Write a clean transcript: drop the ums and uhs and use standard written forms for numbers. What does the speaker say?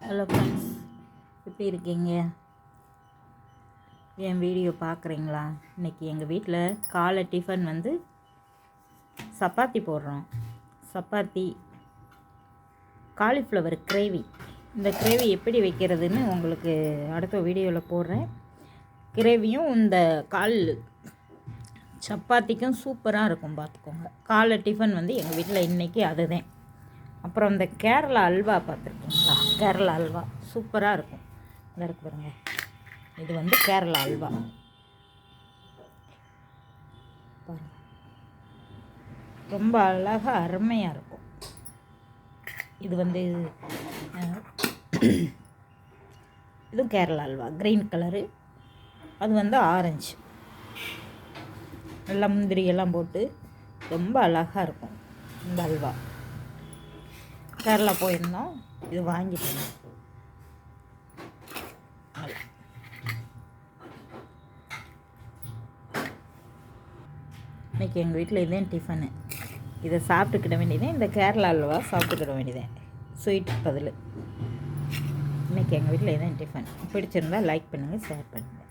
Hello friends, எப்படி இருக்கீங்க? என் video பார்க்குறீங்களா? இன்றைக்கி எங்கள் வீட்டில் காலை டிஃபன் வந்து சப்பாத்தி போடுறோம். Chapati, cauliflower gravy. இந்த கிரேவி எப்படி வைக்கிறதுன்னு உங்களுக்கு அடுத்த வீடியோவில் போடுறேன். கிரேவியும் இந்த சப்பாத்திக்கும் சூப்பராக இருக்கும், பார்த்துக்கோங்க. காலை டிஃபன் வந்து எங்கள் வீட்டில் இன்றைக்கி அதுதான். அப்புறம் இந்த கேரளா அல்வா பார்த்துருக்கீங்களா? கேரளா அல்வா சூப்பராக இருக்கும். இந்த இருக்கு பாருங்க, இது வந்து கேரளா அல்வா பாருங்க, ரொம்ப அழகாக அருமையாக இருக்கும். இது வந்து இதுவும் கேரளா அல்வா, க்ரீன் கலரு. அது வந்து ஆரஞ்சு, நல்லா முந்திரியெல்லாம் போட்டு ரொம்ப அழகாக இருக்கும் இந்த அல்வா. கேரளா போயிருந்தோம், இது வாங்கிட்டு வந்தோம். இன்றைக்கி எங்கள் வீட்டில் இதே டிஃபனு. இதை சாப்பிட்டுக்கிட வேண்டியதே, இந்த கேரளா அல்வா சாப்பிட்டுக்கிட வேண்டியதேன், ஸ்வீட் பதில். இன்றைக்கி எங்கள் வீட்டில் இதே டிஃபன். பிடிச்சிருந்தால் லைக் பண்ணுங்கள், ஷேர் பண்ணுங்கள்.